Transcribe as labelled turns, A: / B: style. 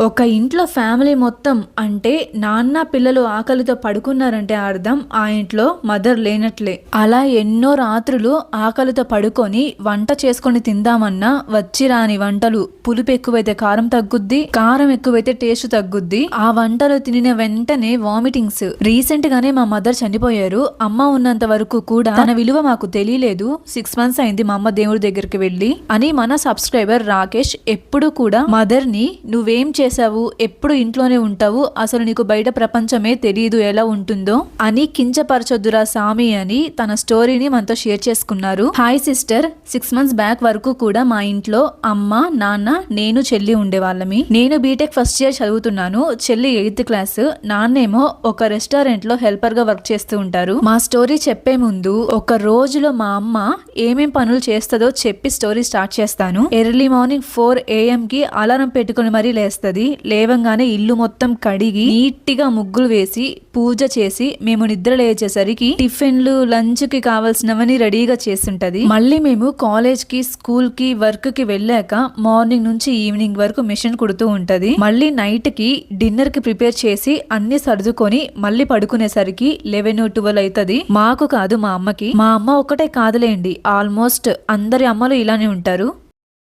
A: ఒక ఇంట్లో ఫ్యామిలీ మొత్తం అంటే నాన్న పిల్లలు ఆకలితో పడుకున్నారంటే అర్థం ఆ ఇంట్లో మదర్ లేనట్లే. అలా ఎన్నో రాత్రులు ఆకలితో పడుకొని వంట చేసుకొని తిందామన్నా వచ్చి రాని వంటలు. పులుపు ఎక్కువైతే కారం తగ్గుద్ది, కారం ఎక్కువైతే టేస్ట్ తగ్గుద్ది. ఆ వంటలు తినిన వెంటనే వామిటింగ్స్. రీసెంట్ గానే మా మదర్ చనిపోయారు. అమ్మ ఉన్నంత వరకు కూడా తన విలువ మాకు తెలియలేదు. 6 months అయింది మా అమ్మ దేవుడి దగ్గరికి వెళ్ళి అని మన సబ్స్క్రైబర్ రాకేష్ ఎప్పుడు కూడా మదర్ ని నువ్వేం చేసావు, ఎప్పుడు ఇంట్లోనే ఉంటావు, అసలు నీకు బయట ప్రపంచమే తెలియదు ఎలా ఉంటుందో అని కించపరచొద్దురా సామి అని తన స్టోరీని మనతో షేర్ చేసుకున్నారు. హాయ్ సిస్టర్, 6 months బ్యాక్ వరకు కూడా మా ఇంట్లో అమ్మ, నాన్న, నేను, చెల్లి ఉండేవాళ్ళమి. నేను బీటెక్ ఫస్ట్ ఇయర్ చదువుతున్నాను, చెల్లి 8th class, నాన్నేమో ఒక రెస్టారెంట్ లో హెల్పర్ గా వర్క్ చేస్తూ ఉంటారు. మా స్టోరీ చెప్పే ముందు ఒక రోజులో మా అమ్మ ఏమేం పనులు చేస్తుందో చెప్పి స్టోరీ స్టార్ట్ చేస్తాను. ఎర్లీ మార్నింగ్ 4 AM కి అలారం పెట్టుకుని మరీ లేస్తది. లేవంగానే ఇల్లు మొత్తం కడిగి నీట్గా ముగ్గులు వేసి పూజ చేసి మేము నిద్ర లేచేసరికి టిఫిన్లు, లంచ్ కి కావాల్సినవన్నీ రెడీగా చేస్తుంటది. మళ్ళీ మేము కాలేజ్ కి, స్కూల్ కి, వర్క్ కి వెళ్ళాక మార్నింగ్ నుంచి ఈవినింగ్ వరకు మిషన్ కుడుతూ ఉంటది. మళ్ళీ నైట్ కి డిన్నర్ కి ప్రిపేర్ చేసి అన్ని సర్దుకొని మళ్ళీ పడుకునేసరికి 11-12 అవుతుంది. మాకు కాదు, మా అమ్మకి. మా అమ్మ ఒక్కటే కాదులేండి, ఆల్మోస్ట్ అందరి అమ్మలు ఇలానే ఉంటారు.